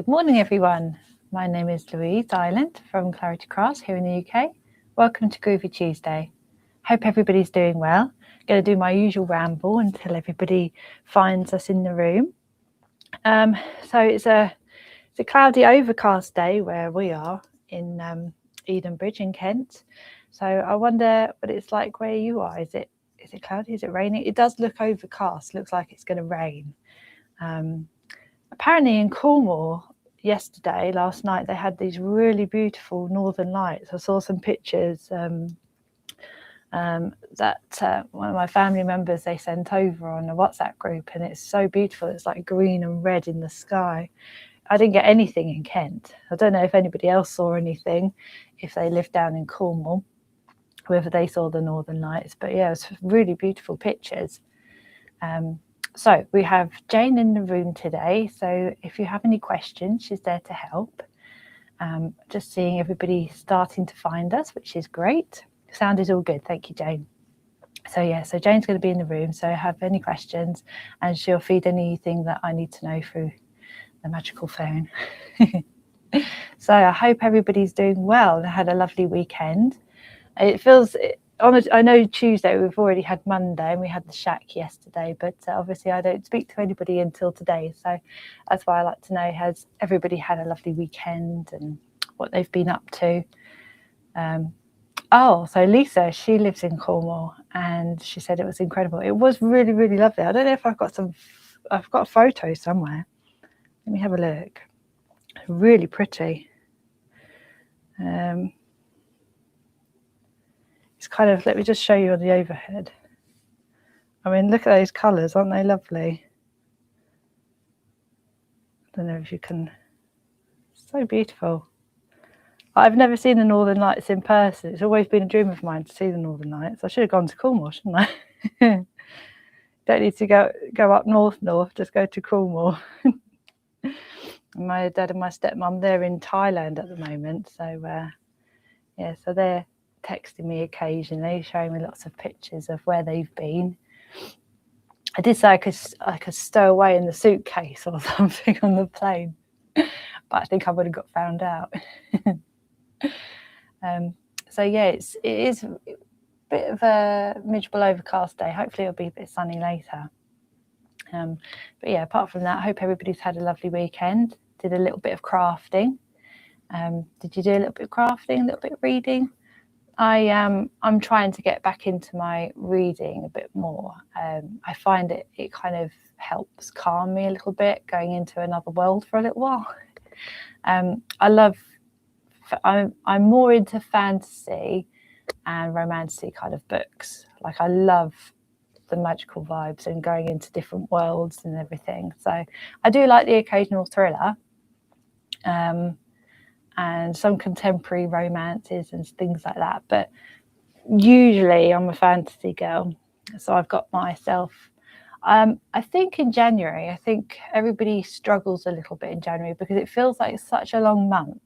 Good morning, everyone. My name is Louise from Clarity Crafts here in the UK. Welcome to Groovi Tuesday. Hope everybody's doing well. I'm going to do my usual ramble until everybody finds us in the room. So it's a cloudy, overcast day where we are in Edenbridge in Kent. So I wonder what it's like where you are. Is it cloudy? Is it raining? It does look overcast. Looks like it's going to rain. Apparently in Cornwall last night, they had these really beautiful northern lights. I saw some pictures that one of my family members, they sent over on a WhatsApp group, and it's so beautiful. It's like green and red in the sky. I didn't get anything in Kent. I don't know if anybody else saw anything, if they live down in Cornwall, whether they saw the northern lights. But yeah, it's really beautiful pictures. So we have Jane in the room today. So if you have any questions, she's there to help. Just seeing everybody starting to find us, which is great. Sound is all good. Thank you, Jane. So yeah, so Jane's going to be in the room. So have any questions and she'll feed anything that I need to know through the magical phone. So I hope everybody's doing well and had a lovely weekend. It feels... I know Tuesday, we've already had Monday and we had the shack yesterday, but obviously I don't speak to anybody until today. So that's why I like to know, has everybody had a lovely weekend and what they've been up to? So Lisa, she lives in Cornwall and she said it was incredible. It was really, really lovely. I don't know if I've got a photo somewhere. Let me have a look. Really pretty. It's kind of, let me just show you on the overhead. I mean, look at those colours, aren't they lovely? I don't know if you can, so beautiful. I've never seen the Northern Lights in person. It's always been a dream of mine to see the Northern Lights. I should have gone to Cornwall, shouldn't I? Don't need to go up north, just go to Cornwall. My dad and my stepmom, they're in Thailand at the moment. So, yeah, so they're texting me occasionally, showing me lots of pictures of where they've been. I did say I could stow away in the suitcase or something on the plane, but I think I would have got found out. So yeah, it is a bit of a miserable overcast day. Hopefully it'll be a bit sunny later. But yeah, apart from that, I hope everybody's had a lovely weekend. Did a little bit of crafting. Did you do a little bit of crafting, a little bit of reading? I'm trying to get back into my reading a bit more. I find it kind of helps calm me a little bit, going into another world for a little while. I'm more into fantasy and romancy kind of books. Like I love the magical vibes and going into different worlds and everything. So I do like the occasional thriller. And some contemporary romances and things like that. But usually I'm a fantasy girl. So I've got myself, I think in January, I think everybody struggles a little bit in January because it feels like it's such a long month.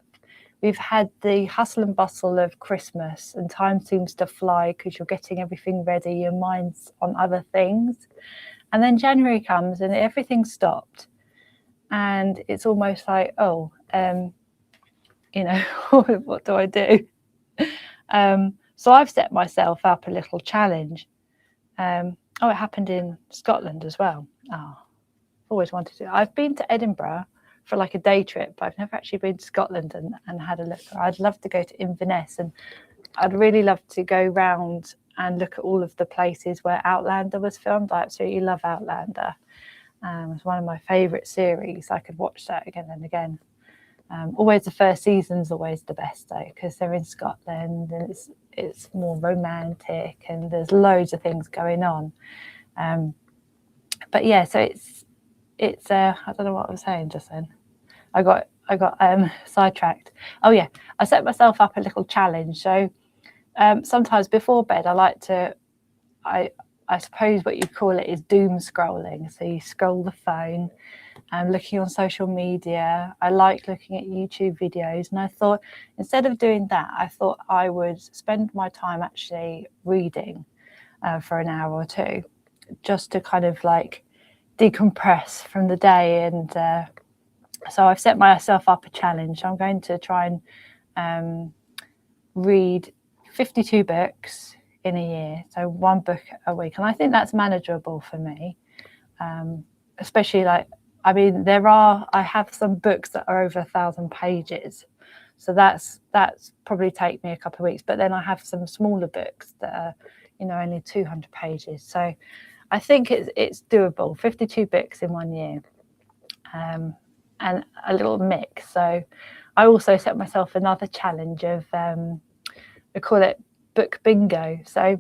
We've had the hustle and bustle of Christmas and time seems to fly because you're getting everything ready, your mind's on other things. And then January comes and everything's stopped. And it's almost like, what do I do? So I've set myself up a little challenge. It happened in Scotland as well. Always wanted to. I've been to Edinburgh for like a day trip, but I've never actually been to Scotland and had a look. I'd love to go to Inverness, and I'd really love to go round and look at all of the places where Outlander was filmed. I absolutely love Outlander. It's one of my favourite series. I could watch that again and again. Always the first season's always the best though, because they're in Scotland and it's more romantic and there's loads of things going on. But yeah, so it's I don't know what I was saying just then. I got sidetracked. Oh yeah, I set myself up a little challenge. So sometimes before bed I like to, I suppose what you call it is doom scrolling. So you scroll the phone and looking on social media. I like looking at YouTube videos, and I thought instead of doing that, I thought I would spend my time actually reading for an hour or two, just to kind of like decompress from the day and So I've set myself up a challenge. I'm going to try and read 52 books in a year, so one book a week, and I think that's manageable for me. Especially like, I mean, I have some books that are over 1,000 pages, so that's probably take me a couple of weeks. But then I have some smaller books that are, you know, only 200 pages. So I think it's doable. 52 books in 1 year, and a little mix. So I also set myself another challenge of I call it book bingo. So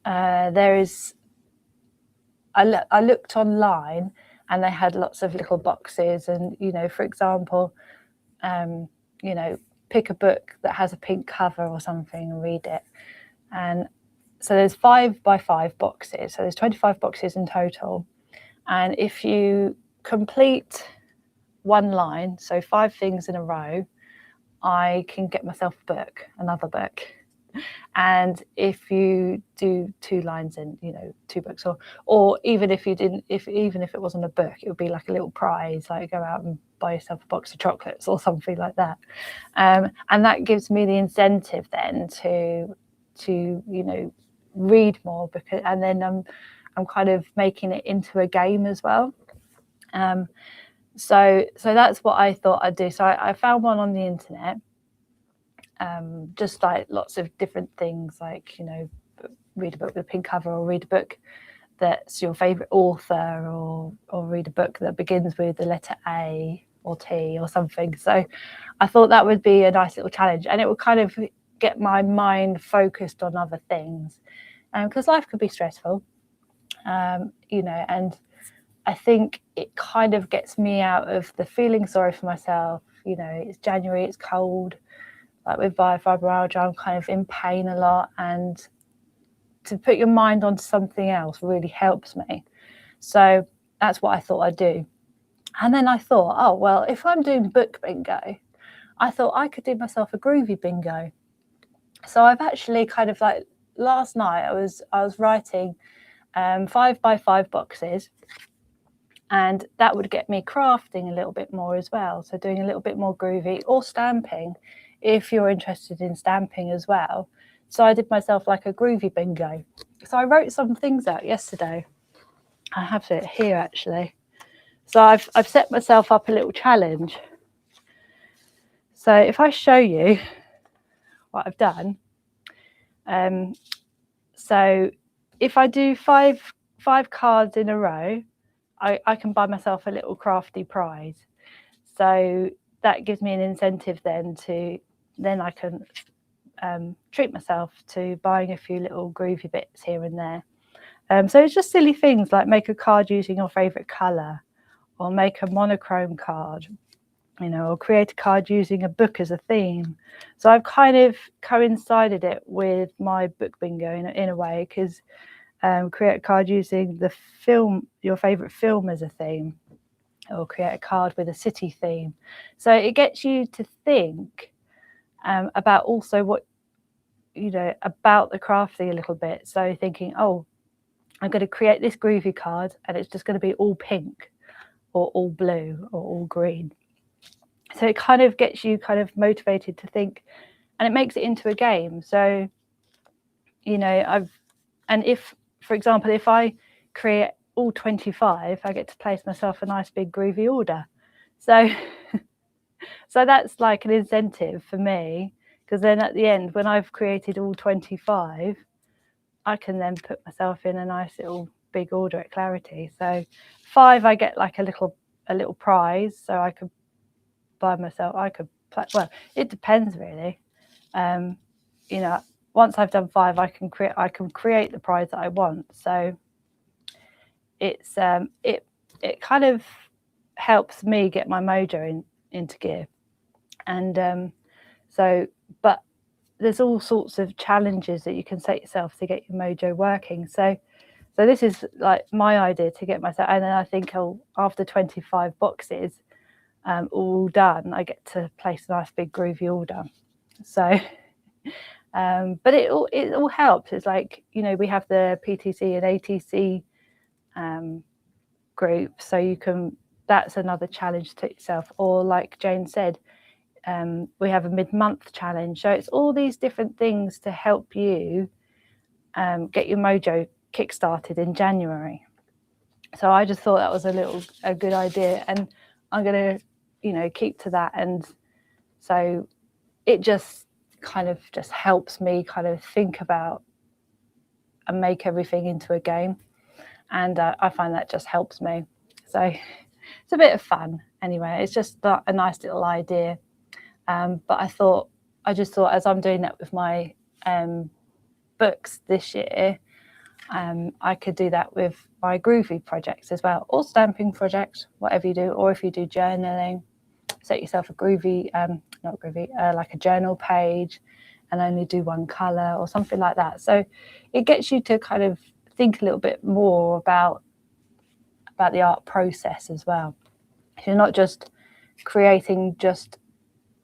there is. I looked online, and they had lots of little boxes, and you know, for example, you know, pick a book that has a pink cover or something and read it. And so there's 5 by 5 boxes, so there's 25 boxes in total. And if you complete one line, so 5 things in a row, I can get myself another book. And if you do 2 lines in, you know, 2 books, or even if you didn't, even if it wasn't a book, it would be like a little prize, like go out and buy yourself a box of chocolates or something like that. And that gives me the incentive then to you know, read more, because, and then I'm kind of making it into a game as well. So that's what I thought I'd do. So I found one on the internet. Just like lots of different things, like, you know, read a book with a pink cover, or read a book that's your favorite author, or read a book that begins with the letter A or T or something. So I thought that would be a nice little challenge, and it would kind of get my mind focused on other things, because life could be stressful, you know, and I think it kind of gets me out of the feeling sorry for myself. You know, it's January, it's cold. Like with fibromyalgia, I'm kind of in pain a lot, and to put your mind onto something else really helps me. So that's what I thought I'd do. And then I thought, oh, well, if I'm doing book bingo, I thought I could do myself a groovy bingo. So I've actually kind of like, last night I was writing 5 by 5 boxes, and that would get me crafting a little bit more as well. So doing a little bit more groovy, or stamping, if you're interested in stamping as well. So I did myself like a groovy bingo. So I wrote some things out yesterday. I have it here actually. So I've set myself up a little challenge. So if I show you what I've done, so if I do five cards in a row, I can buy myself a little crafty prize. So that gives me an incentive then I can treat myself to buying a few little groovy bits here and there. So it's just silly things like make a card using your favourite colour, or make a monochrome card, you know, or create a card using a book as a theme. So I've kind of coincided it with my book bingo in a way, because create a card using your favourite film as a theme, or create a card with a city theme. So it gets you to think about also what, you know, about the crafting a little bit. So thinking, oh, I'm going to create this groovy card, and it's just going to be all pink, or all blue, or all green. So it kind of gets you kind of motivated to think, and it makes it into a game. So, you know, if, for example, if I create all 25, I get to place myself a nice big groovy order. So so that's like an incentive for me, because then at the end, when I've created all 25, I can then put myself in a nice little big order at Clarity. So 5, I get like a little prize, so I could buy myself, well, it depends really. You know, once I've done 5, I can create the prize that I want. So it's it kind of helps me get my mojo into gear. And but there's all sorts of challenges that you can set yourself to get your mojo working. So this is like my idea to get myself, and then I think after 25 boxes all done, I get to place a nice big groovy order. So but it all helps. It's like, you know, we have the PTC and ATC group, so you can that's another challenge to yourself. Or like Jane said, we have a mid-month challenge. So it's all these different things to help you get your mojo kick-started in January. So I just thought that was a good idea, and I'm going to, you know, keep to that. And so it just kind of just helps me kind of think about and make everything into a game. And I find that just helps me. So it's a bit of fun anyway. It's just a nice little idea. But I just thought as I'm doing that with my books this year, I could do that with my Groovi projects as well, or stamping projects, whatever you do, or if you do journaling, set yourself a Groovi, not Groovi, like a journal page, and only do one colour or something like that. So it gets you to kind of think a little bit more about the art process as well. You're not just creating just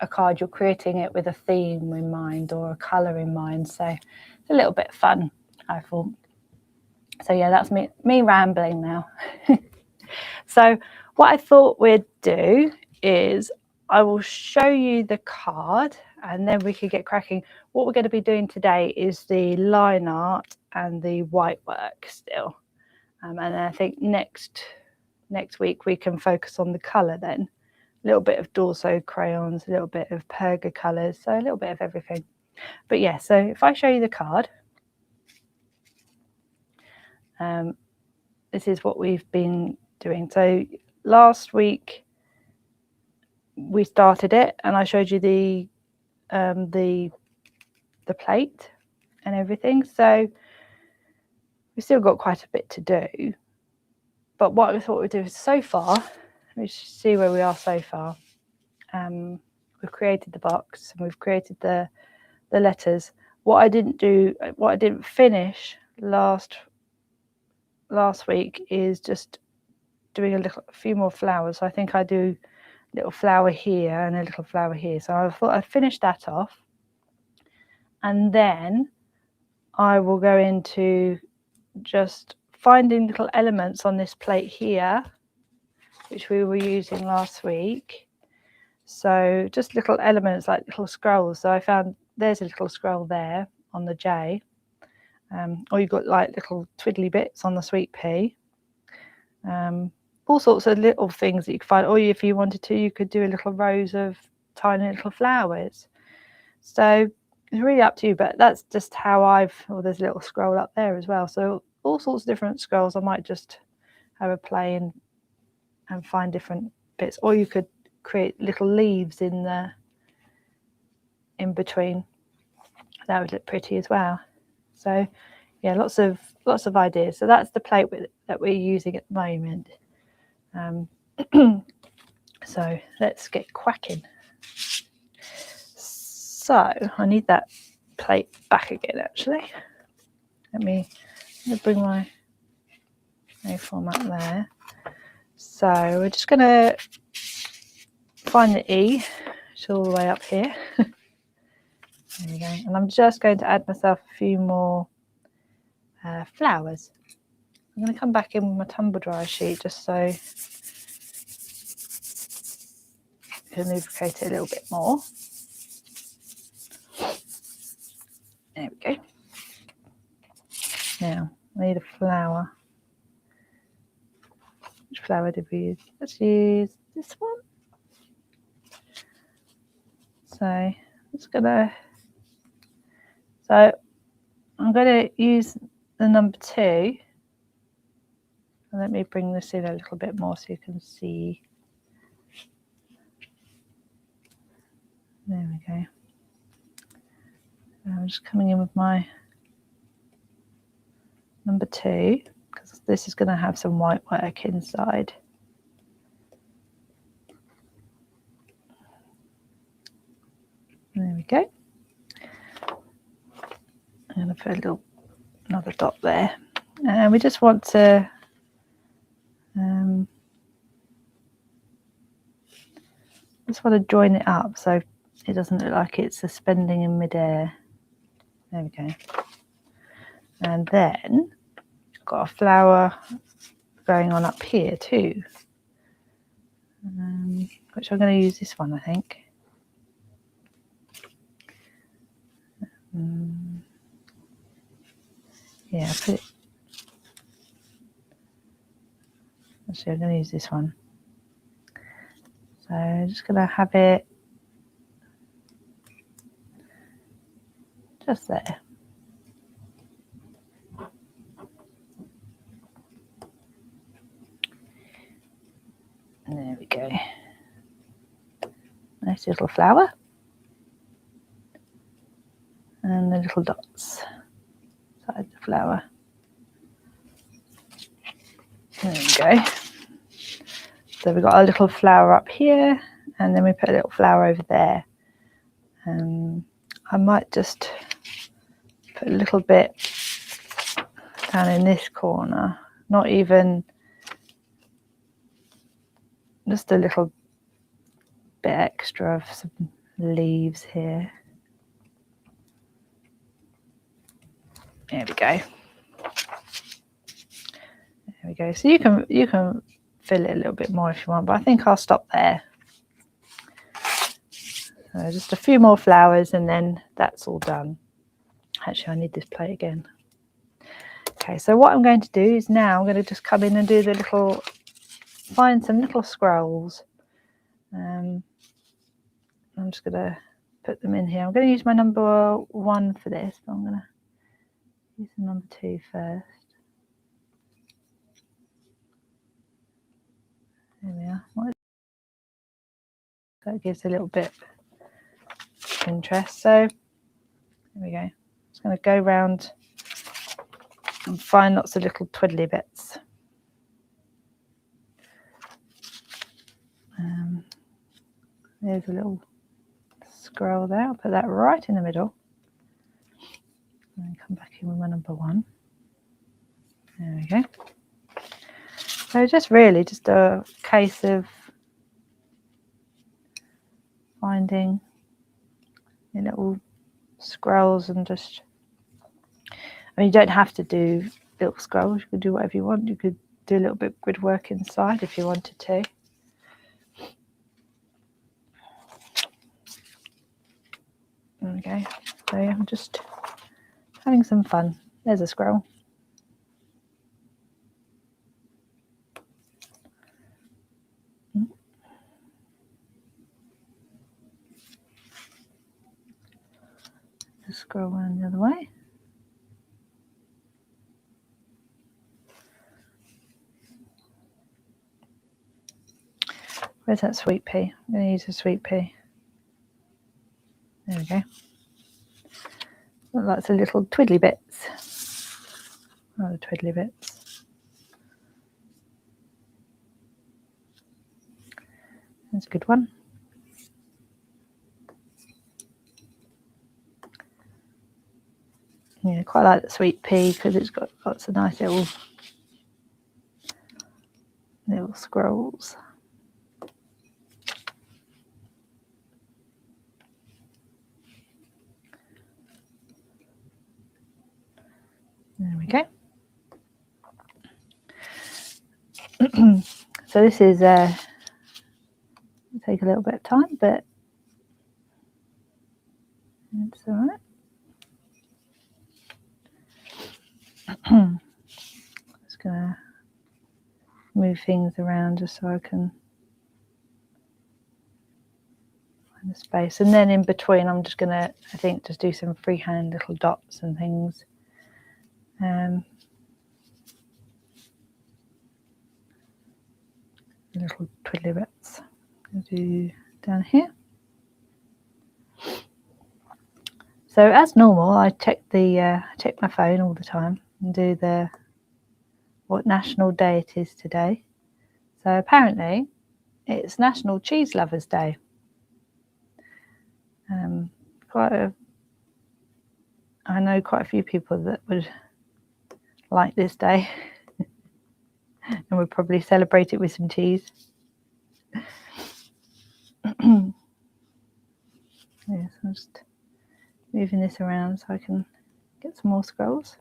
a card, you're creating it with a theme in mind or a colour in mind. So it's a little bit fun, I thought. So yeah, that's me rambling now. So what I thought we'd do is I will show you the card and then we could get cracking. What we're going to be doing today is the line art and the white work still. And then I think next week we can focus on the colour then. A little bit of Dorso crayons, a little bit of Perga colours, so a little bit of everything. But yeah, so if I show you the card, this is what we've been doing. So last week we started it and I showed you the plate and everything. So we've still got quite a bit to do. But what I thought we'd do is so far, let me see where we are so far. We've created the box and we've created the letters. What I didn't finish last week is just doing a few more flowers. So I think I do a little flower here and a little flower here. So I thought I'd finish that off. And then I will go into just finding little elements on this plate here, which we were using last week. So just little elements like little scrolls. So I found there's a little scroll there on the J. Or you've got like little twiddly bits on the sweet pea. All sorts of little things that you can find. Or if you wanted to, you could do a little rows of tiny little flowers. So it's really up to you, but that's just how there's a little scroll up there as well. So all sorts of different scrolls. I might just have a play and find different bits. Or you could create little leaves in between. That would look pretty as well. So yeah, lots of ideas. So that's the plate that we're using at the moment. So let's get cracking. So I need that plate back again actually. Let me bring my format there. So we're just going to find the E, which is all the way up here. There we go. And I'm just going to add myself a few more flowers. I'm going to come back in with my tumble dryer sheet just so I can lubricate it a little bit more. There we go. Now, I need a flower. Which flower did we use? Let's use this one. So I'm going to use the number 2. And let me bring this in a little bit more so you can see. There we go. I'm just coming in with my number 2 because this is going to have some white work inside. There we go. I'm going to put another dot there. And we just want to join it up so it doesn't look like it's suspending in midair. There we go. And then I've got a flower going on up here too. which I'm going to use this one, I think. Yeah, put it. Actually, I'm going to use this one. So I'm just going to have it just there. And there we go. Nice little flower. And the little dots inside the flower. There we go. So we've got our little flower up here, and then we put a little flower over there. I might just put a little bit down in this corner, not even, just a little bit extra of some leaves here. There we go. There we go. So you can fill it a little bit more if you want, but I think I'll stop there. So just a few more flowers and then that's all done. Actually, I need this plate again. Okay, so what I'm going to do is now I'm going to just come in and do the little, find some little scrolls. I'm just going to put them in here. I'm going to use my number 1 for this, but I'm going to use the number 2 first. There we are. That gives a little bit of interest. So there we go. Just going to go around and find lots of little twiddly bits. There's a little scroll there. I'll put that right in the middle. And then come back in with my number 1. There we go. So just really just a case of finding the little scrolls and just, I mean, you don't have to do little scrolls. You could do whatever you want. You could do a little bit of grid work inside if you wanted to. Okay, so I'm just having some fun. There's a scroll. Just scroll around the other way. Where's that sweet pea? I'm going to use a sweet pea. There we go. Lots of little twiddly bits. Oh, the twiddly bits. That's a good one. Yeah, quite like the sweet pea because it's got lots of nice little scrolls. There we go. So this is take a little bit of time, but it's all right. Just gonna move things around just so I can find the space, and then in between I'm just gonna, I think, just do some freehand little dots and things. Little twiddly bits. I'll do down here. So as normal, I check my phone all the time and do what national day it is today. So apparently it's National Cheese Lovers Day. I know quite a few people that would like this day and would probably celebrate it with some cheese. Yes, I'm just moving this around so I can get some more scrolls.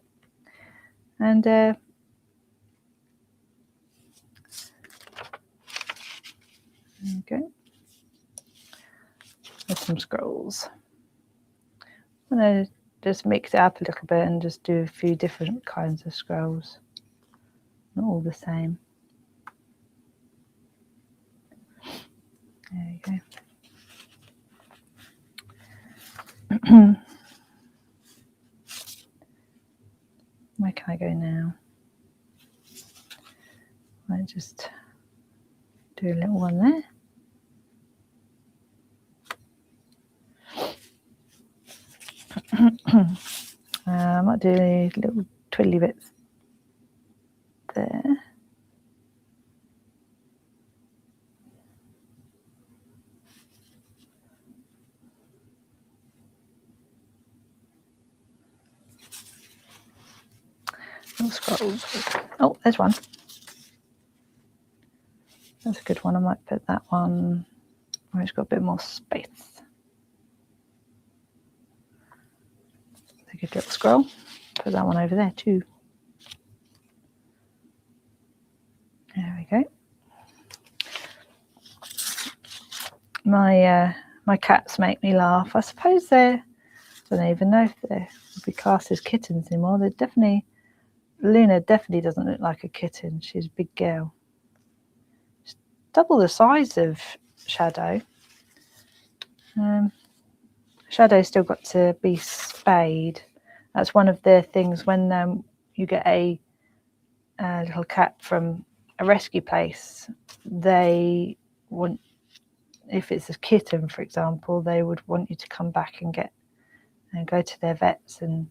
And there we go. with some scrolls. I'm going to just mix it up a little bit and just do a few different kinds of scrolls, not all the same. There you go. Where can I go now? I just do a little one there. I might do little twiddly bits there. Little scrolls. Oh, there's one. That's a good one. I might put that one where it's got a bit more space. It's a good little scroll. Put that one over there too. There we go. My cats make me laugh. I suppose I don't even know if they would be classed as kittens anymore. They're definitely, Luna definitely doesn't look like a kitten. She's a big girl. She's double the size of Shadow. Shadow's still got to be spayed. That's one of the things when you get a little cat from a rescue place, they want, if it's a kitten, for example, they would want you to come back and go to their vets and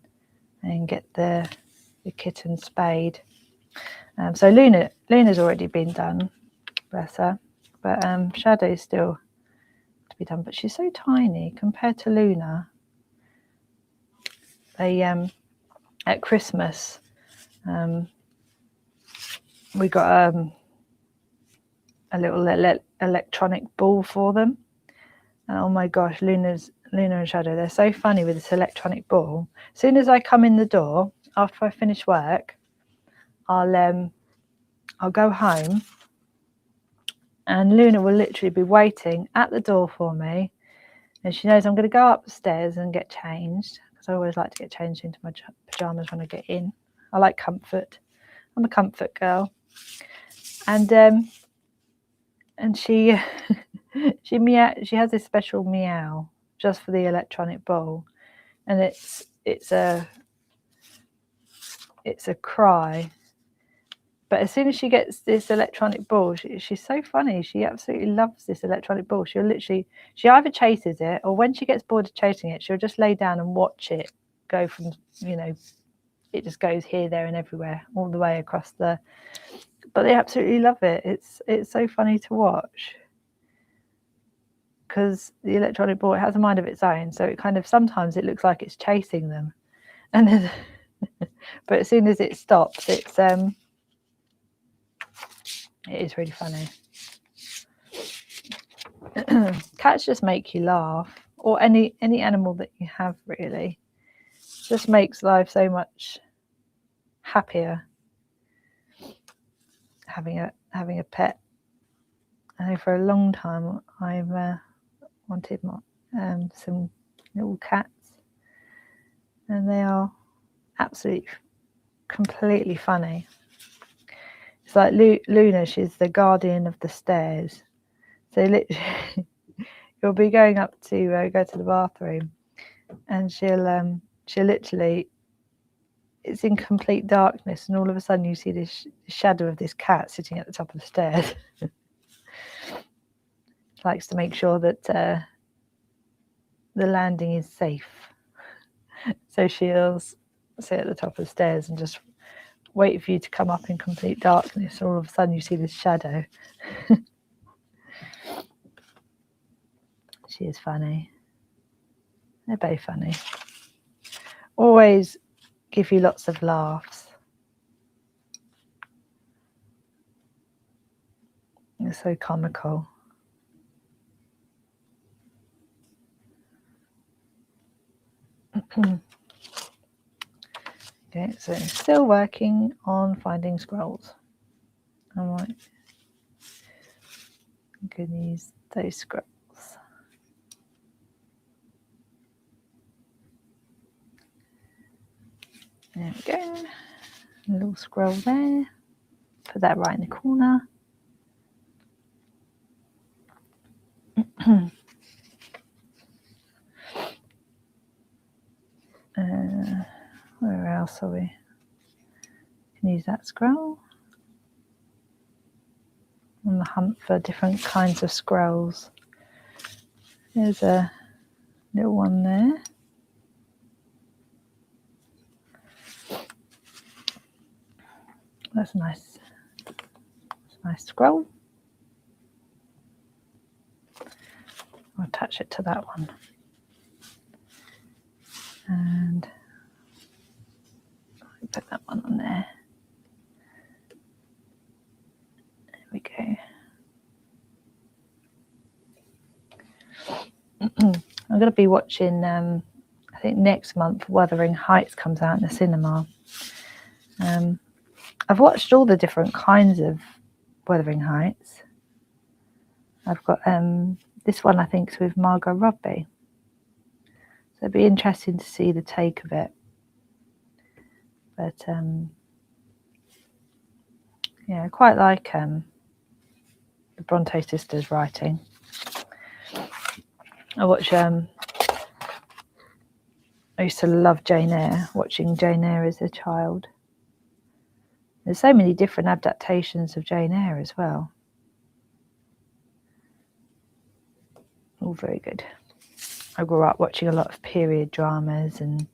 get the kitten spayed. So Luna's already been done, bless her, but Shadow's still to be done. But she's so tiny compared to Luna. They at Christmas we got a little electronic ball for them. And oh my gosh, Luna and Shadow, they're so funny with this electronic ball. As soon as I come in the door, after I finish work, I'll go home and Luna will literally be waiting at the door for me. And she knows I'm going to go upstairs and get changed, because I always like to get changed into my pyjamas when I get in. I like comfort. I'm a comfort girl. And she she has this special meow just for the electronic ball, and it's a cry. But as soon as she gets this electronic ball, she's so funny. She absolutely loves this electronic ball. She either chases it, or when she gets bored of chasing it, she'll just lay down and watch it go from, it just goes here, there and everywhere, all the way across the... But they absolutely love it. It's so funny to watch, because the electronic ball, it has a mind of its own. So it kind of, sometimes it looks like it's chasing them. And then, but as soon as it stops, it is really funny. Cats just make you laugh, or any animal that you have, really. It just makes life so much happier, having a pet. I know for a long time I've wanted some little cats, and they are absolutely completely funny. It's like Luna, she's the guardian of the stairs. So literally, you'll be going up to go to the bathroom, and she'll literally, it's in complete darkness, and all of a sudden you see this shadow of this cat sitting at the top of the stairs. Likes to make sure that the landing is safe. So she'll sit at the top of the stairs and just wait for you to come up in complete darkness. All of a sudden you see this shadow. She is funny. They're both funny. Always give you lots of laughs. They're so comical. Okay, so still working on finding scrolls. I might use those scrolls. There we go. A little scroll there. Put that right in the corner. Where else are we? Can use that scroll. On the hunt for different kinds of scrolls. There's a little one there. That's nice. That's a nice scroll. I'll attach it to that one. And put that one on there. There we go. I'm going to be watching, I think next month, Wuthering Heights comes out in the cinema. I've watched all the different kinds of Wuthering Heights. I've got this one, I think, is with Margot Robbie. So it'd be interesting to see the take of it. But yeah, I quite like the Bronte sisters writing. I watch. I used to love Jane Eyre. Watching Jane Eyre as a child. There's so many different adaptations of Jane Eyre as well. All very good. I grew up watching a lot of period dramas and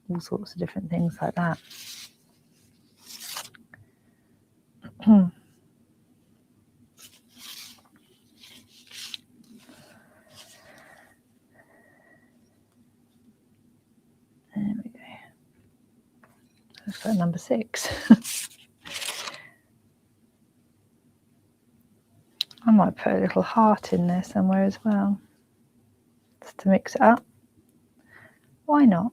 all sorts of different things like that. There we go. That's for number 6. I might put a little heart in there somewhere as well, just to mix it up. Why not?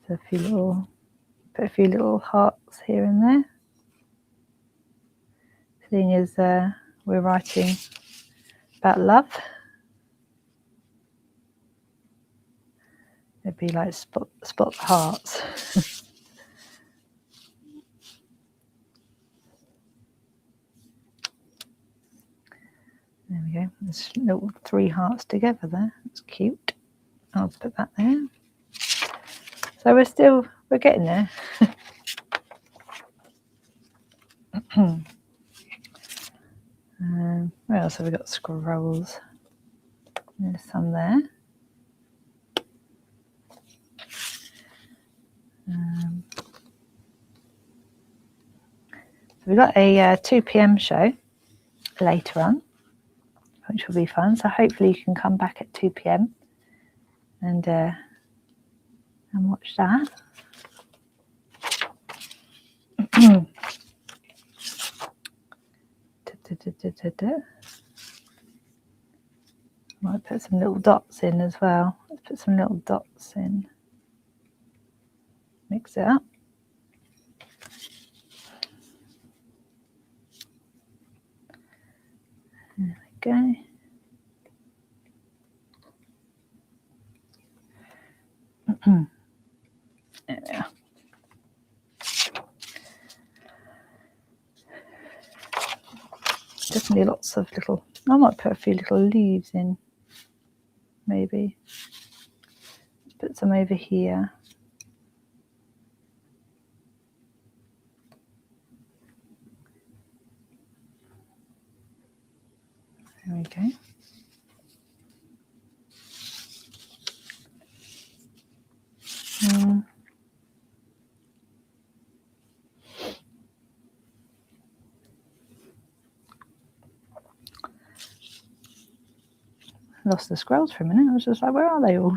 So put a few little hearts here and there. Seeing as we're writing about love, it'd be like spot the hearts. There we go. There's little 3 hearts together there. That's cute. I'll put that there. So we're getting there. Where else have we got scrolls? There's some there. So we've got a 2 p.m. show later on, which will be fun. So hopefully you can come back at 2 p.m. and watch that. Might put some little dots in as well. Let's put some little dots in. Mix it up. There we go. There we are. Definitely lots of little, I might put a few little leaves in, maybe. Let's put some over here. There we go. Lost the scrolls for a minute. I was just like, where are they all?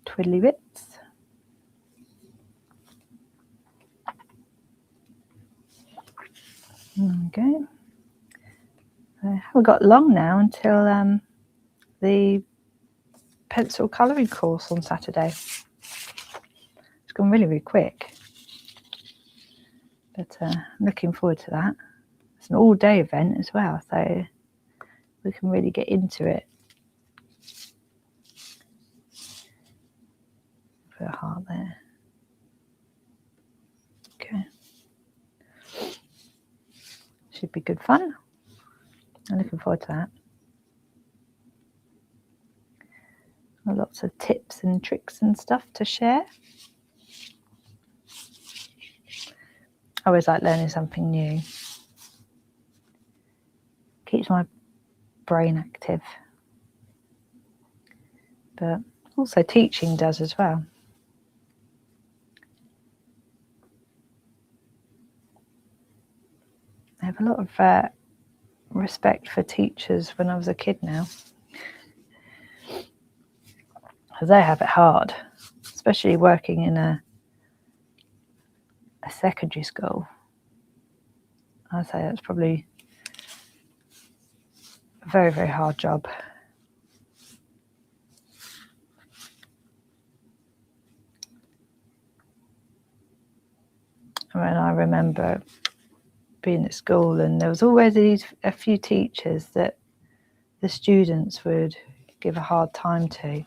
Twiddly bits. Okay. I haven't got long now until the pencil colouring course on Saturday. It's gone really, really quick. But I'm looking forward to that. an all-day event as well, so we can really get into it. Put a heart there. Okay. Should be good fun. I'm looking forward to that. Lots of tips and tricks and stuff to share. I always like learning something new. Keeps my brain active. But also teaching does as well. I have a lot of respect for teachers when I was a kid now. Because they have it hard, especially working in a secondary school. I'd say that's probably a very, very hard job. When I remember being at school, and there was always a few teachers that the students would give a hard time to.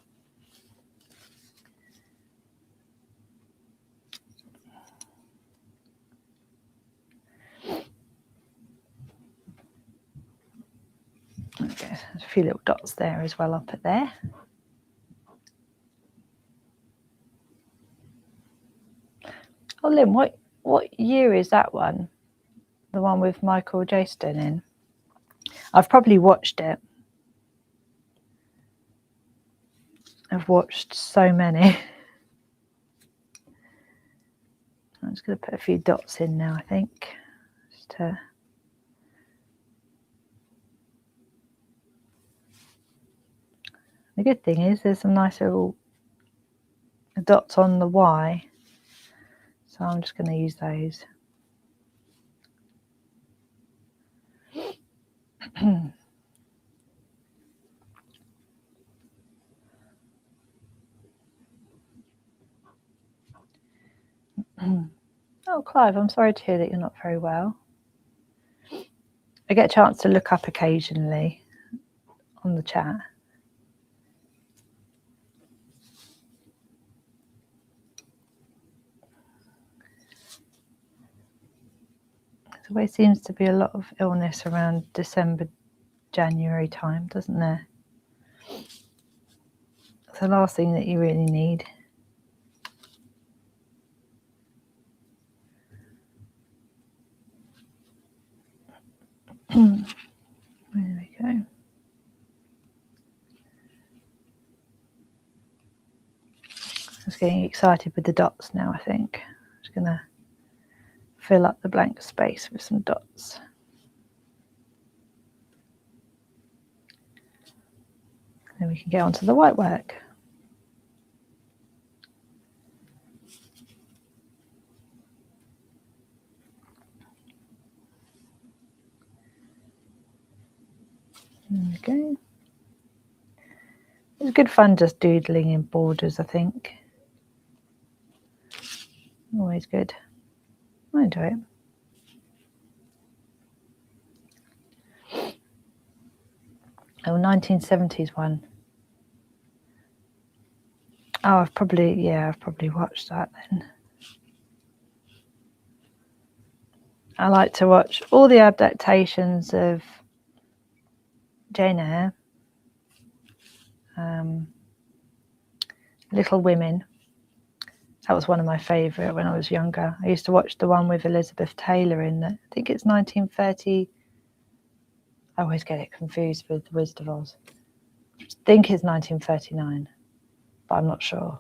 Okay, there's a few little dots there as well up at there. Oh, Lynn, what year is that one? The one with Michael Jaston in? I've probably watched it. I've watched so many. I'm just going to put a few dots in now, I think. Just to... The good thing is there's some nice little dots on the Y. So I'm just going to use those. Oh, Clive, I'm sorry to hear that you're not very well. I get a chance to look up occasionally on the chat. There always seems to be a lot of illness around December, January time, doesn't there? It's the last thing that you really need. There we go. I was getting excited with the dots now, I think. I'm just going to fill up the blank space with some dots. Then we can get onto the white work. There we go. It's good fun just doodling in borders, I think. Always good. I enjoy it. Oh, 1970s one. Oh, I've probably watched that then. I like to watch all the adaptations of Jane Eyre, Little Women. That was one of my favourite when I was younger. I used to watch the one with Elizabeth Taylor in it. I think it's 1930. I always get it confused with The Wizard of Oz. I think it's 1939, but I'm not sure.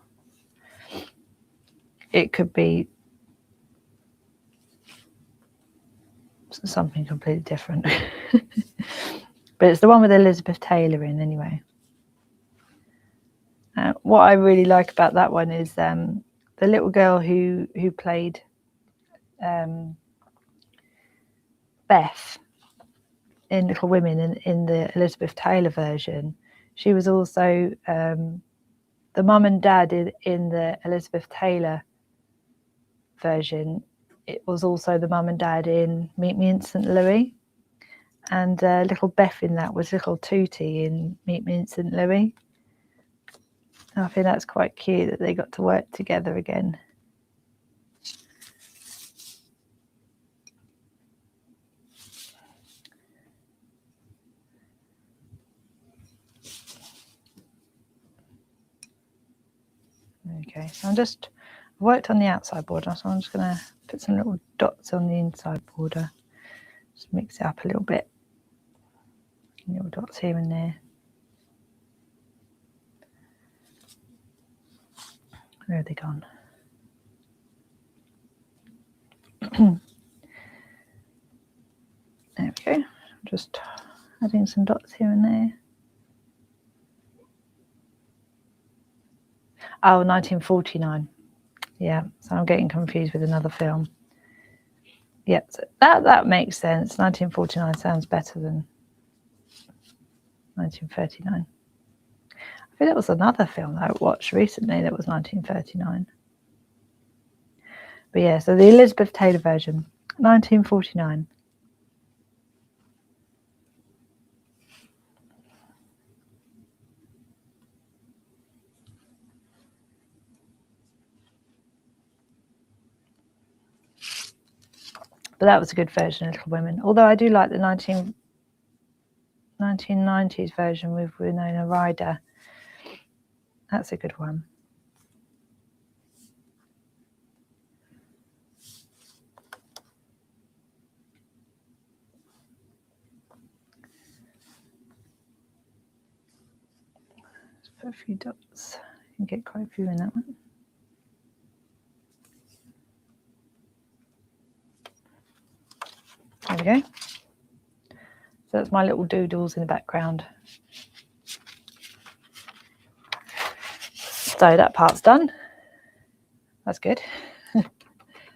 It could be something completely different. But it's the one with Elizabeth Taylor in anyway. What I really like about that one is the little girl who played Beth in Little Women in the Elizabeth Taylor version. She was also the mum and dad in the Elizabeth Taylor version. It was also the mum and dad in Meet Me in St. Louis. and little Beth in that was little Tootie in Meet Me in St. Louis. I think that's quite cute that they got to work together again. Okay, so I'm just worked on the outside border, so I'm just going to put some little dots on the inside border. Just mix it up a little bit. Little dots here and there. Where have they gone? There we go. Just adding some dots here and there. Oh, 1949. Yeah, so I'm getting confused with another film. Yeah, so that makes sense. 1949 sounds better than 1939. I think that was another film that I watched recently that was 1939. But yeah, so the Elizabeth Taylor version, 1949. But that was a good version of Little Women. Although I do like the 1990s version with Winona Ryder. That's a good one. Just put a few dots. You can get quite a few in that one. There we go. So that's my little doodles in the background. So that part's done. That's good.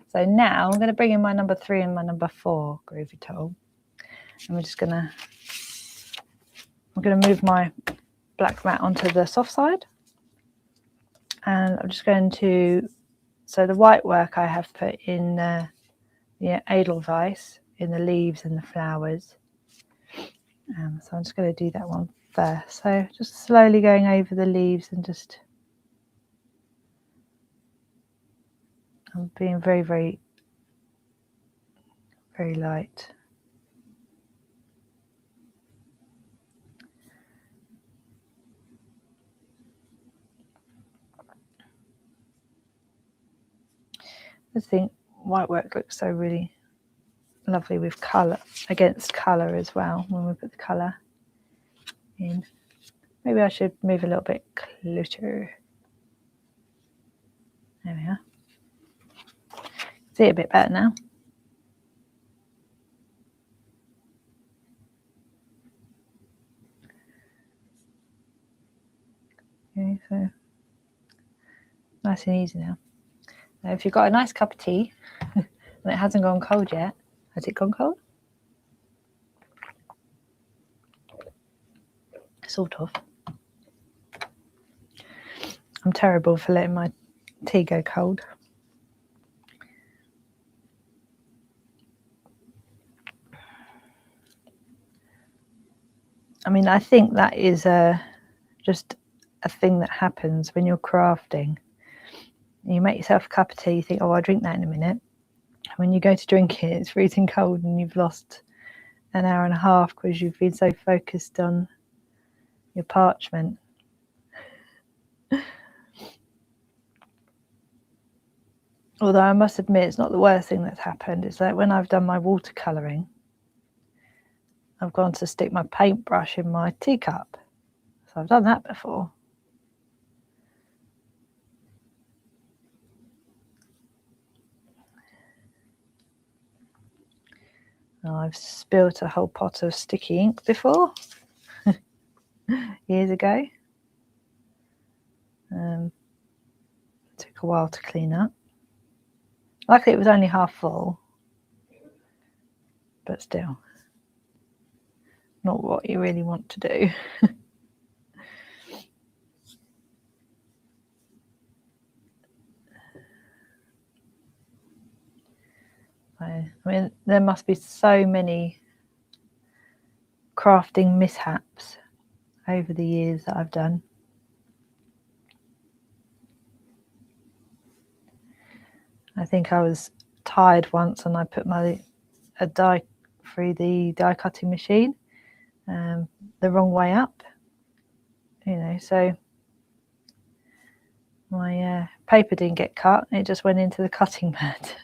So now I'm going to bring in my number 3 and my number 4 Groovi tool. And we're just I'm going to move my black mat onto the soft side. And I'm just going to, so the white work I have put in the Edelweiss, in the leaves and the flowers. So I'm just going to do that one first. So just slowly going over the leaves and just, I'm being very, very, very light. I think white work looks so really lovely with colour, against colour as well, when we put the colour in. Maybe I should move a little bit closer. There we are. See it a bit better now. Okay, so nice and easy now. Now if you've got a nice cup of tea and it hasn't gone cold yet, has it gone cold? Sort of. I'm terrible for letting my tea go cold. I mean, I think that is just a thing that happens when you're crafting. You make yourself a cup of tea, you think, oh, I'll drink that in a minute. And when you go to drink it, it's freezing cold and you've lost an hour and a half because you've been so focused on your parchment. Although I must admit, it's not the worst thing that's happened. It's like when I've done my watercolouring, I've gone to stick my paintbrush in my teacup. So I've done that before. I've spilt a whole pot of sticky ink before, years ago. Took a while to clean up. Luckily it was only half full, but still, not what you really want to do. I mean, there must be so many crafting mishaps over the years that I've done. I think I was tired once and I put a die through the die cutting machine the wrong way up, so my paper didn't get cut, it just went into the cutting mat.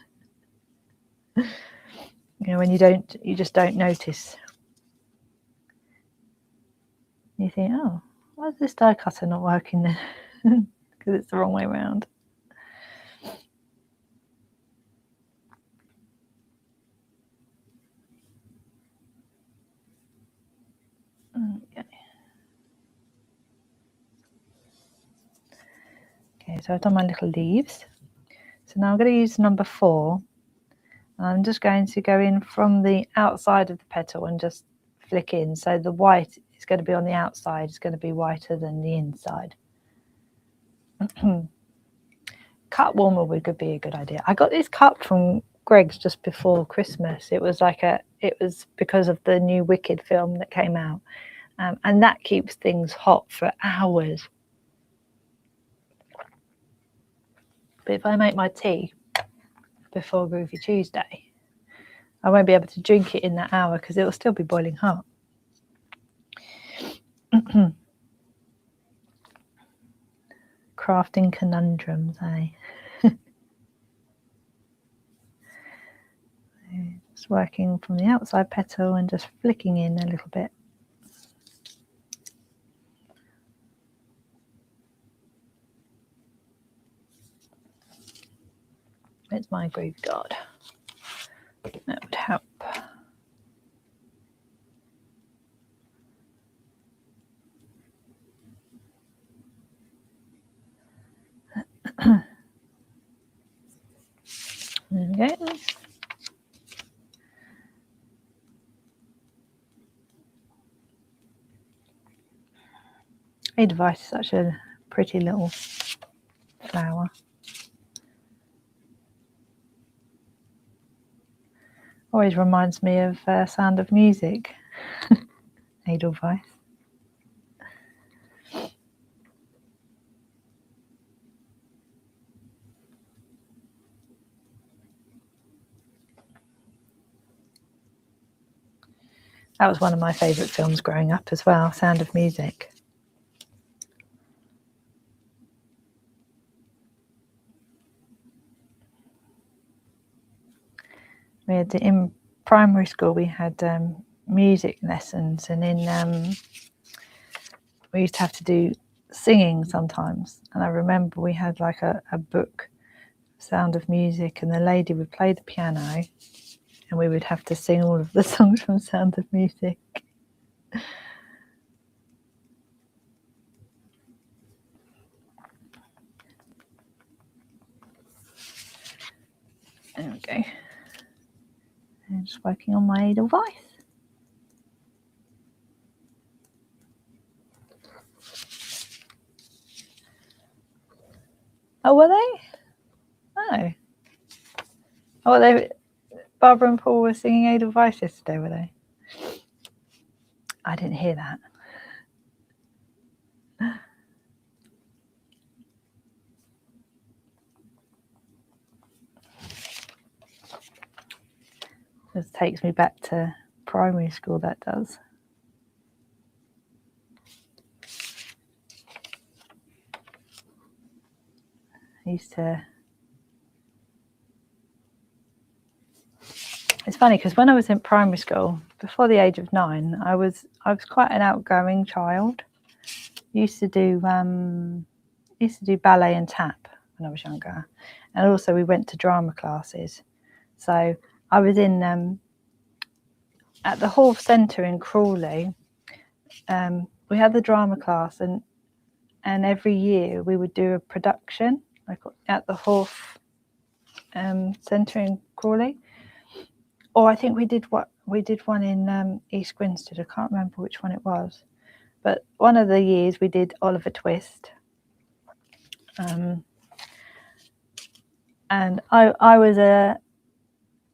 When you just don't notice. You think, oh, why is this die cutter not working then? Because it's the wrong way around. Okay, so I've done my little leaves. So now I'm going to use number 4. I'm just going to go in from the outside of the petal and just flick in. So the white is going to be on the outside. It's going to be whiter than the inside. Cup warmer would be a good idea. I got this cup from Greg's just before Christmas. It was because of the new Wicked film that came out. And that keeps things hot for hours. But if I make my tea before Groovi Tuesday, I won't be able to drink it in that hour because it will still be boiling hot. Crafting conundrums, eh? Just working from the outside petal and just flicking in a little bit. It's my groove guard. That would help. There we go. Edelweiss is such a pretty little flower. Always reminds me of Sound of Music. Edelweiss. That was one of my favourite films growing up as well, Sound of Music. We had in primary school we had music lessons, and we used to have to do singing sometimes. And I remember we had like a book, Sound of Music, and the lady would play the piano, and we would have to sing all of the songs from Sound of Music. There we go. I'm just working on my Edelweiss. Oh, were they? Oh. Oh, Barbara and Paul were singing Edelweiss yesterday, were they? I didn't hear that. This takes me back to primary school, that does. I used to... It's funny because when I was in primary school, before the age of 9, I was quite an outgoing child. Used to do ballet and tap when I was younger, and also we went to drama classes. So I was in at the Hall Centre in Crawley. We had the drama class, and every year we would do a production like at the Hall Centre in Crawley. Or I think we did one in East Grinstead. I can't remember which one it was, but one of the years we did Oliver Twist, and I was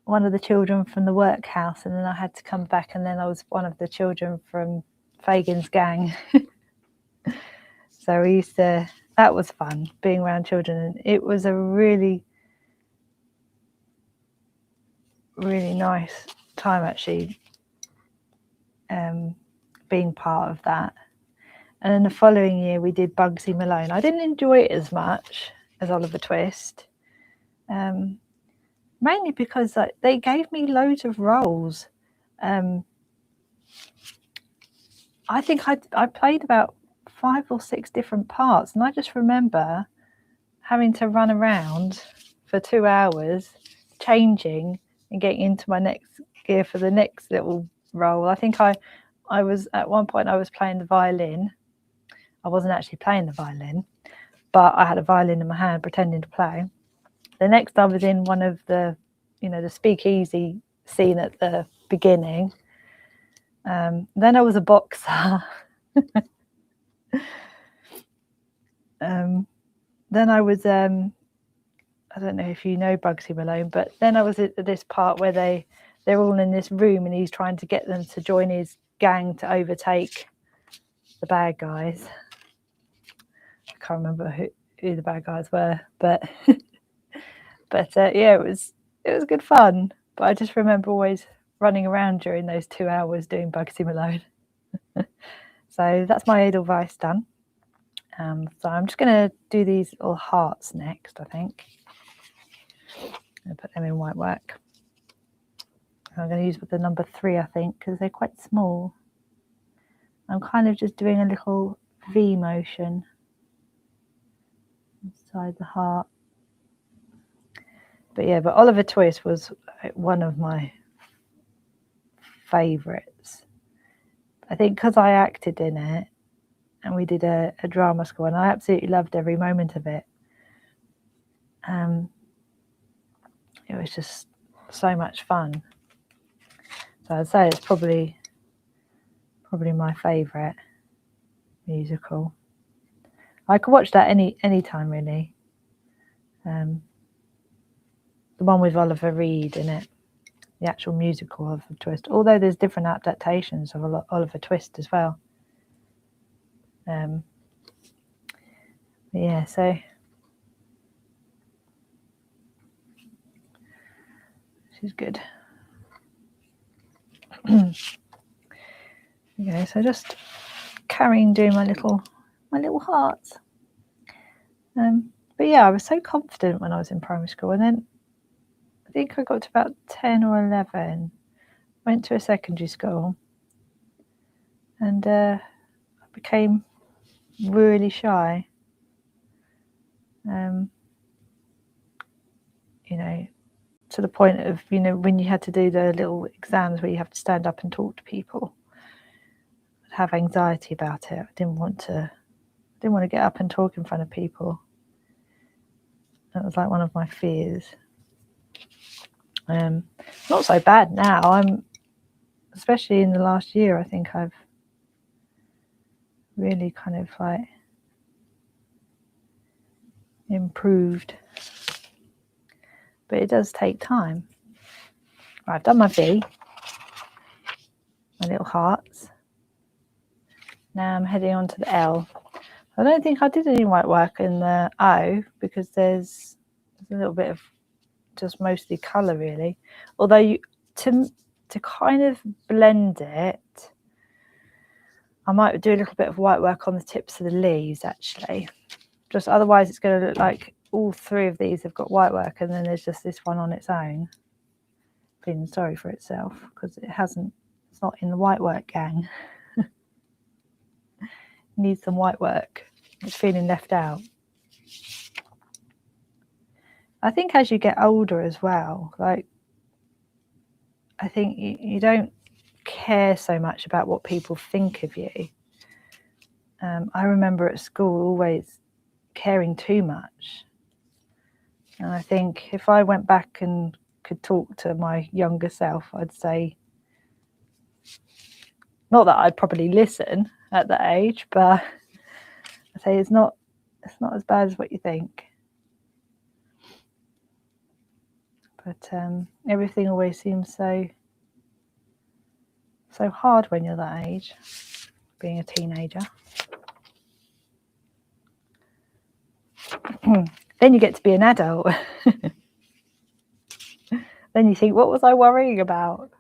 one of the children from the workhouse, and then I had to come back, and then I was one of the children from Fagin's gang. So we used to, that was fun, being around children, and it was a really, really nice time actually, being part of that. And then the following year we did Bugsy Malone. I didn't enjoy it as much as Oliver Twist, mainly because they gave me loads of roles. I think I played about 5 or 6 different parts, and I just remember having to run around for 2 hours, changing and getting into my next gear for the next little role. I think I was, at one point I was playing the violin. I wasn't actually playing the violin, but I had a violin in my hand pretending to play. The next I was in one of the, the speakeasy scene at the beginning. Then I was a boxer. Then I was, I don't know if you know Bugsy Malone, but then I was at this part where they're all in this room and he's trying to get them to join his gang to overtake the bad guys. I can't remember who the bad guys were, but yeah, it was good fun. But I just remember always running around during those 2 hours doing Bugsy Malone. So that's my Edelweiss done. So I'm just going to do these little hearts next, I think. I'm going to put them in white work. I'm going to use with the number 3, I think, because they're quite small. I'm kind of just doing a little V motion inside the heart. But yeah, but Oliver Twist was one of my favourites. I think because I acted in it and we did a drama school, and I absolutely loved every moment of it. It was just so much fun. So I'd say it's probably my favourite musical. I could watch that any time really. The one with Oliver Reed in it, the actual musical Oliver Twist. Although there's different adaptations of Oliver Twist as well. Yeah, so she's good. Okay, so just carrying doing my little hearts. But yeah, I was so confident when I was in primary school, and then I think I got to about 10 or 11, went to a secondary school, and I became really shy. To the point of, when you had to do the little exams where you have to stand up and talk to people, I'd have anxiety about it. I didn't want to get up and talk in front of people. That was like one of my fears. Not so bad now. Especially in the last year, I think I've really kind of like improved. But it does take time. Right, I've done my V, my little hearts. Now I'm heading on to the L. I don't think I did any white work in the O because there's a little bit of just mostly colour really. Although to kind of blend it, I might do a little bit of white work on the tips of the leaves actually. Just otherwise it's going to look like all 3 of these have got white work and then there's just this one on its own, feeling sorry for itself because it's not in the white work gang. Needs some white work. It's feeling left out. I think as you get older as well, like I think you don't care so much about what people think of you. I remember at school always caring too much. And I think if I went back and could talk to my younger self, I'd say, not that I'd probably listen at that age, but I'd say it's not as bad as what you think. But everything always seems so hard when you're that age, being a teenager. Then you get to be an adult. Then you think, what was I worrying about?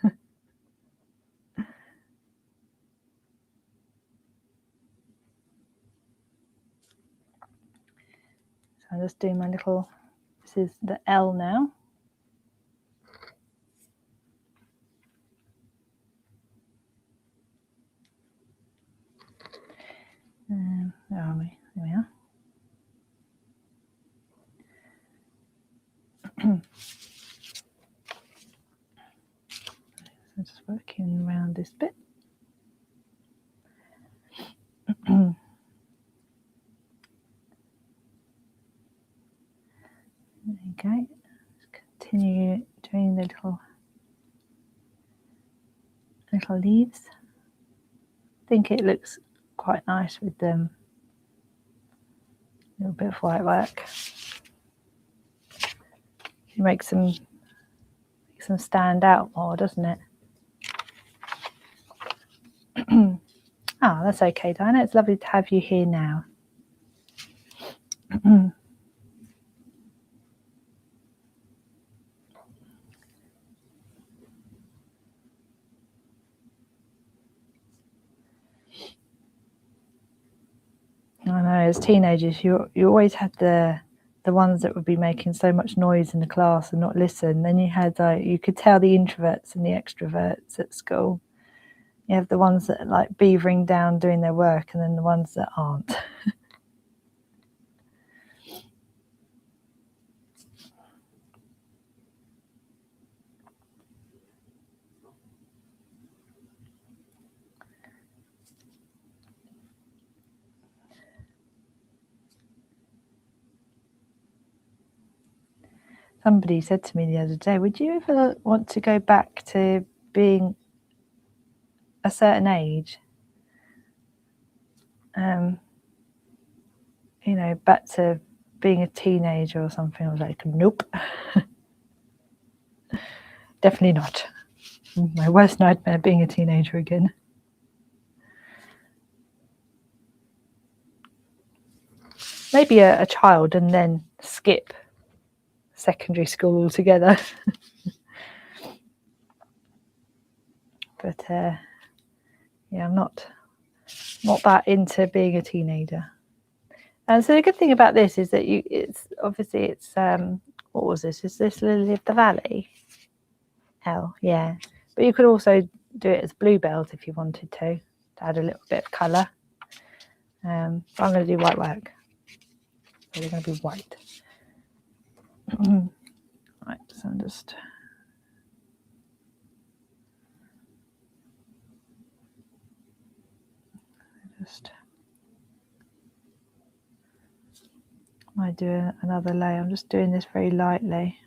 So I'm just doing my little, this is the L now. Where are we? There we are. So just working around this bit. There you go. Just continue doing the little leaves. I think it looks quite nice with them. A little bit of white work. It makes them stand out more, doesn't it? That's okay, Diana. It's lovely to have you here now. I know, as teenagers, you always had the ones that would be making so much noise in the class and not listen. Then you had you could tell the introverts and the extroverts at school. You have the ones that are like beavering down doing their work, and then the ones that aren't. Somebody said to me the other day, would you ever want to go back to being a certain age? You know, back to being a teenager or something. I was like, nope. Definitely not. My worst nightmare, being a teenager again. Maybe a child and then skip secondary school altogether. But yeah, I'm not that into being a teenager. And so the good thing about this is that it's what was this? Is this Lily of the Valley? L, yeah. But you could also do it as bluebells if you wanted to add a little bit of colour. But I'm going to do white work. So they're going to be white. Right, so I'm just I do another layer. I'm just doing this very lightly.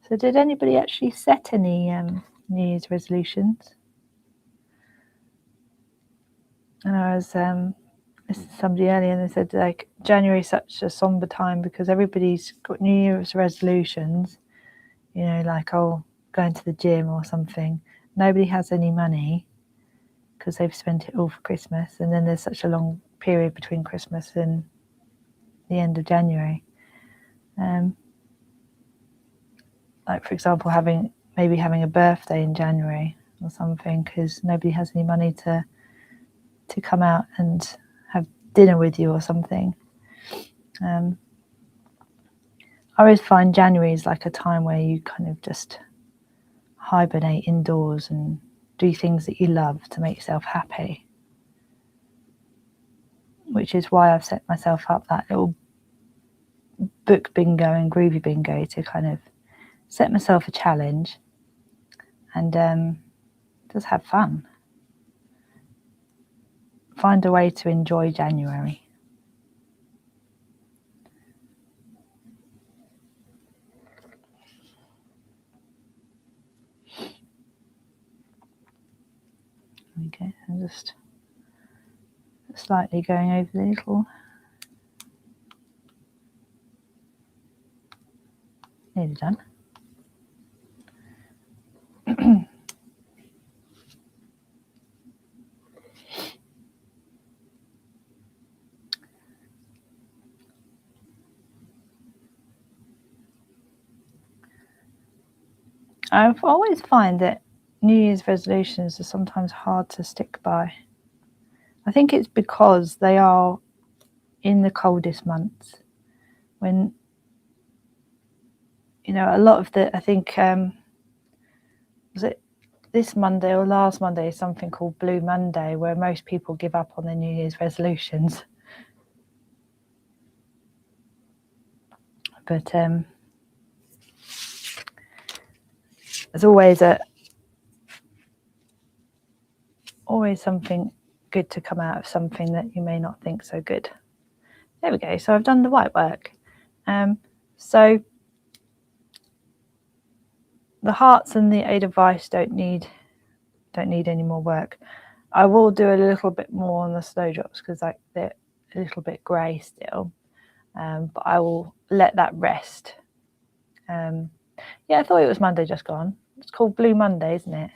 So did anybody actually set any New Year's resolutions? And I was listening to somebody earlier and they said like January is such a somber time because everybody's got New Year's resolutions, you know, like going to the gym or something. Nobody has any money because they've spent it all for Christmas, and then there's such a long period between Christmas and the end of January. Like for example, maybe having a birthday in January or something, because nobody has any money to come out and have dinner with you or something. I always find January is like a time where you kind of just hibernate indoors and do things that you love to make yourself happy, which is why I've set myself up that little book bingo and Groovi bingo to kind of set myself a challenge and just have fun. Find a way to enjoy January. Okay, I'm just slightly going over the little. Nearly done. I always find that New Year's resolutions are sometimes hard to stick by. I think it's because they are in the coldest months, when, you know, a lot of the, I think, was it this Monday or last Monday, is something called Blue Monday, where most people give up on their New Year's resolutions. But there's always something good to come out of something that you may not think so good. There we go. So I've done the white work. So the hearts and the Eight of Vice don't need any more work. I will do a little bit more on the snowdrops because like they're a little bit grey still, but I will let that rest. Yeah, I thought it was Monday just gone. It's called Blue Monday, isn't it?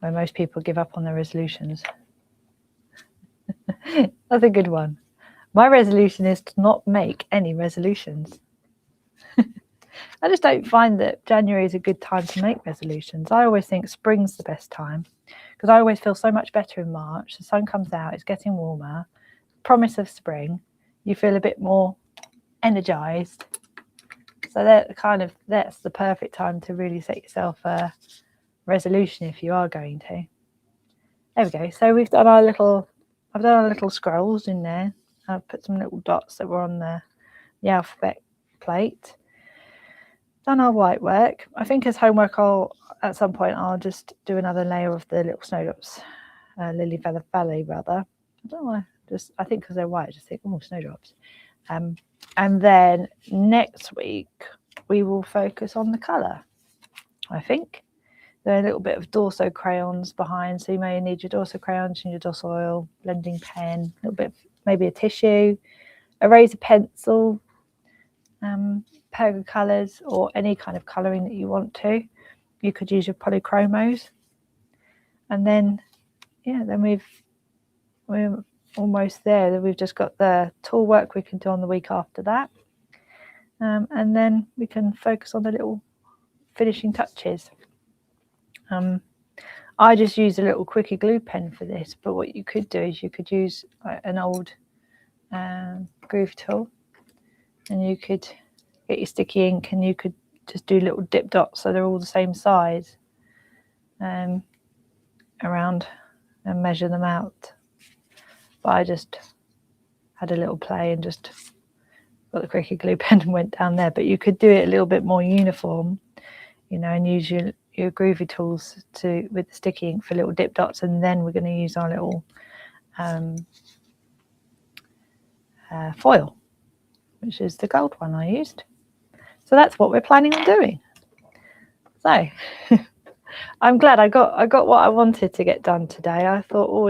Where most people give up on their resolutions. That's a good one. My resolution is to not make any resolutions. I just don't find that January is a good time to make resolutions. I always think spring's the best time because I always feel so much better in March. The sun comes out, it's getting warmer, promise of spring, you feel a bit more energized. So that's the perfect time to really set yourself a resolution if you are going to. There we go. So I've done our little scrolls in there. I've put some little dots that were on the alphabet plate. Done our white work. I think as homework, at some point I'll just do another layer of the little snowdrops, Lily Valley rather. I don't know why. I think because they're white, I just think, oh, snowdrops. And then next week we will focus on the colour. I think there are a little bit of Dorso crayons behind, so you may need your Dorso crayons and your Dorso oil, blending pen, a little bit of maybe a tissue, eraser pencil, pair of colours, or any kind of colouring that you want to. You could use your polychromos, and then we're almost there. Then we've just got the tool work we can do on the week after that, and then we can focus on the little finishing touches. I just use a little quickie glue pen for this, but what you could do is you could use an old Groovi tool, and you could get your sticky ink and you could just do little dip dots so they're all the same size around and measure them out. But I just had a little play and just got the quickie glue pen and went down there. But you could do it a little bit more uniform, you know, and use your Groovi tools with the sticky ink for little dip dots, and then we're going to use our little foil, which is the gold one I used. So that's what we're planning on doing. So I'm glad I got what I wanted to get done today. I thought, oh,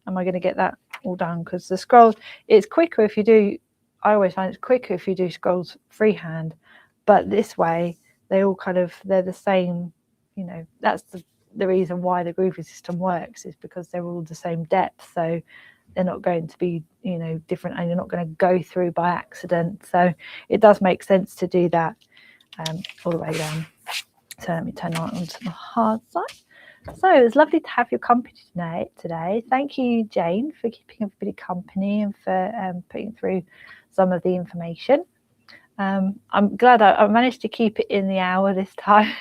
am I going to get that all done? Because the scrolls, it's quicker if you do, I always find it's quicker if you do scrolls freehand, but this way they're the same, you know. That's the reason why the Groovi system works, is because they're all the same depth, so they're not going to be, you know, different, and you're not going to go through by accident. So it does make sense to do that all the way down. So let me turn it onto the hard side. So it was lovely to have your company today. Thank you, Jane, for keeping everybody company and for putting through some of the information. I'm glad I managed to keep it in the hour this time.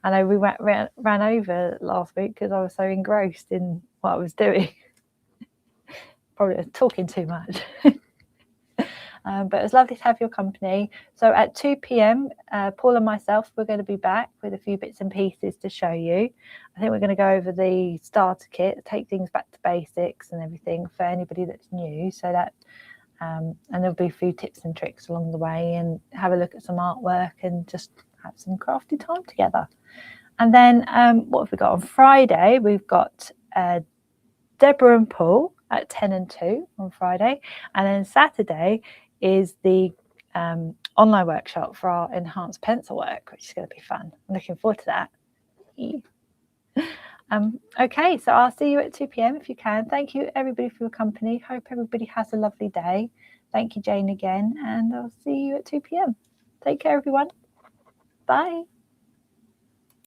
I know we ran over last week because I was so engrossed in what I was doing. Probably talking too much. But it was lovely to have your company. So at 2 p.m, Paul and myself, we're going to be back with a few bits and pieces to show you. I think we're going to go over the starter kit, take things back to basics and everything for anybody that's new. So that And there'll be a few tips and tricks along the way, and have a look at some artwork and just have some crafty time together. And then what have we got on Friday? We've got Deborah and Paul at 10 and 2 on Friday. And then Saturday is the online workshop for our enhanced pencil work, which is going to be fun. I'm looking forward to that. Okay, so I'll see you at 2 p.m. if you can. Thank you everybody for your company. Hope everybody has a lovely day. Thank you, Jane, again, and I'll see you at 2 p.m. Take care, everyone. Bye.